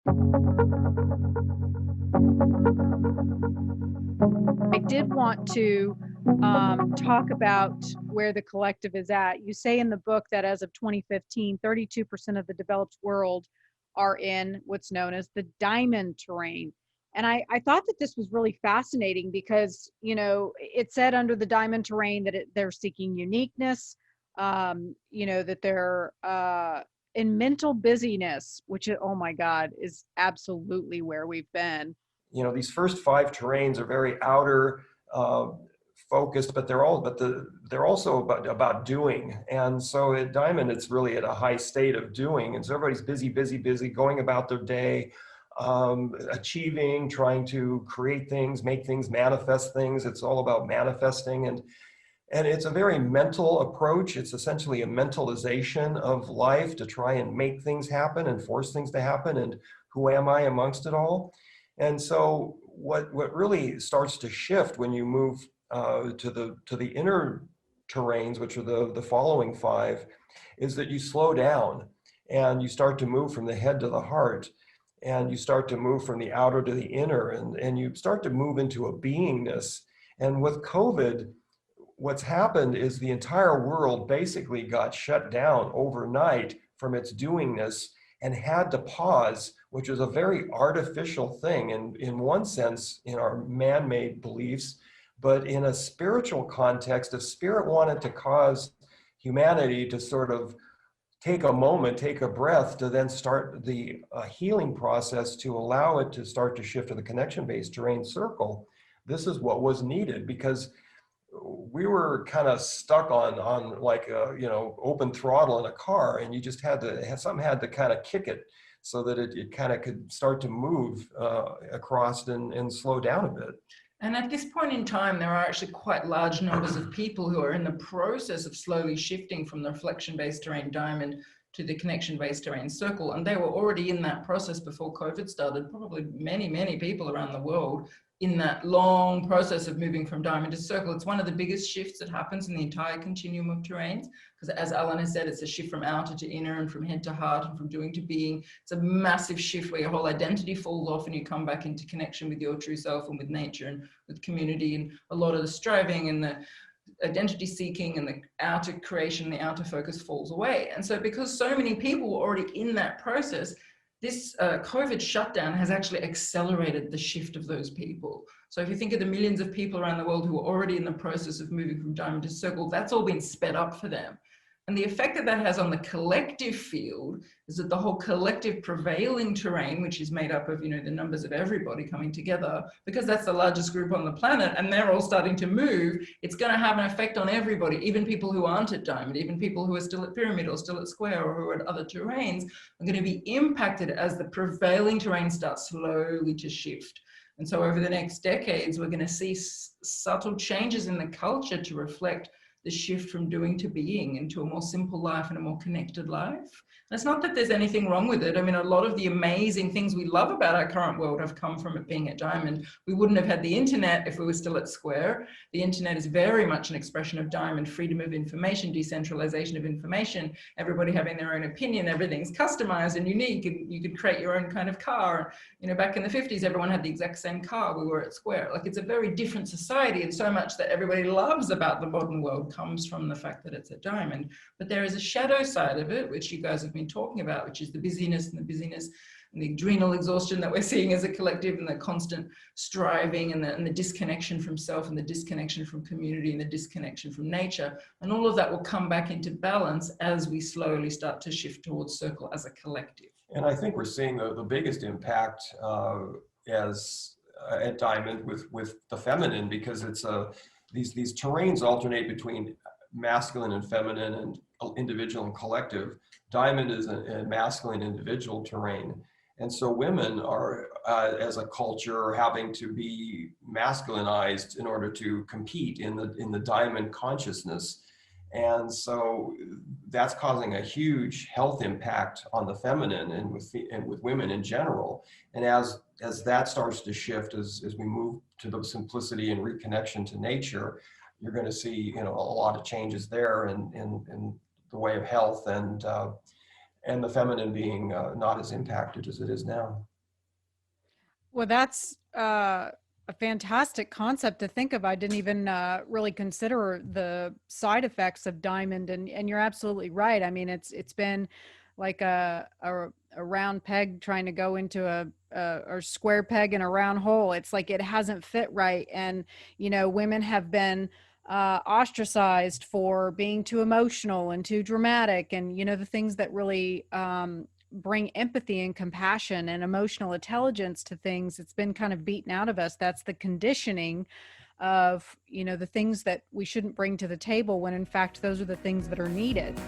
I did want to talk about where the collective is at. You say in the book that as of 2015, 32% of the developed world are in what's known as the diamond terrain. And I thought that this was really fascinating because, it said under the diamond terrain that they're seeking uniqueness, that they're in mental busyness, which, oh my God, is absolutely where we've been. These first five terrains are very outer focused, but they're also about doing. And so at Diamond, it's really at a high state of doing. And so everybody's busy, busy, busy, going about their day, achieving, trying to create things, make things, manifest things. It's all about manifesting. And it's a very mental approach. It's essentially a mentalization of life to try and make things happen and force things to happen. And who am I amongst it all? And so what really starts to shift when you move to the inner terrains, which are the following five, is that you slow down and you start to move from the head to the heart, and you start to move from the outer to the inner, and you start to move into a beingness. And with COVID, what's happened is the entire world basically got shut down overnight from its doingness and had to pause, which is a very artificial thing in one sense in our man-made beliefs, but in a spiritual context, if spirit wanted to cause humanity to sort of take a moment, take a breath to then start the healing process to allow it to start to shift to the connection-based terrain circle, this is what was needed, because we were kind of stuck on like open throttle in a car, and you just something had to kind of kick it so that it kind of could start to move across and slow down a bit. And at this point in time, there are actually quite large numbers of people who are in the process of slowly shifting from the reflection-based terrain diamond to the connection-based terrain circle. And they were already in that process before COVID started, probably many, many people around the world in that long process of moving from diamond to circle. It's one of the biggest shifts that happens in the entire continuum of terrains, because as Alan has said, it's a shift from outer to inner and from head to heart and from doing to being. It's a massive shift where your whole identity falls off and you come back into connection with your true self and with nature and with community, and a lot of the striving and the identity seeking and the outer creation, the outer focus falls away. And so because so many people were already in that process, this COVID shutdown has actually accelerated the shift of those people. So if you think of the millions of people around the world who are already in the process of moving from diamond to circle, that's all been sped up for them. And the effect that that has on the collective field is that the whole collective prevailing terrain, which is made up of, the numbers of everybody coming together, because that's the largest group on the planet and they're all starting to move, it's going to have an effect on everybody, even people who aren't at diamond, even people who are still at pyramid or still at square or who are at other terrains are going to be impacted as the prevailing terrain starts slowly to shift. And so over the next decades, we're going to see subtle changes in the culture to reflect the shift from doing to being, into a more simple life and a more connected life. And it's not that there's anything wrong with it. I mean, a lot of the amazing things we love about our current world have come from it being at diamond. We wouldn't have had the internet if we were still at square. The internet is very much an expression of diamond, freedom of information, decentralization of information, everybody having their own opinion, everything's customized and unique, and you could create your own kind of car. Back in the 50s, everyone had the exact same car. We were at square. Like, it's a very different society, and so much that everybody loves about the modern world comes from the fact that it's a diamond. But there is a shadow side of it, which you guys have been talking about, which is the busyness and the adrenal exhaustion that we're seeing as a collective, and the constant striving and the disconnection from self and the disconnection from community and the disconnection from nature. And all of that will come back into balance as we slowly start to shift towards circle as a collective. And I think we're seeing the biggest impact at diamond with the feminine, because it's these terrains alternate between masculine and feminine and individual and collective. Diamond is a masculine individual terrain. And so women are, as a culture, having to be masculinized in order to compete in the diamond consciousness. And so that's causing a huge health impact on the feminine and with women in general. And as that starts to shift, as we move to the simplicity and reconnection to nature, you're going to see a lot of changes there in the way of health, and the feminine being not as impacted as it is now. Well, that's a fantastic concept to think of. I didn't even really consider the side effects of diamond, and you're absolutely right. I mean, it's been like a round peg trying to go into a square peg in a round hole. It's like it hasn't fit right, and women have been ostracized for being too emotional and too dramatic, and the things that really bring empathy and compassion and emotional intelligence to things. It's been kind of beaten out of us. That's the conditioning of the things that we shouldn't bring to the table, when in fact those are the things that are needed.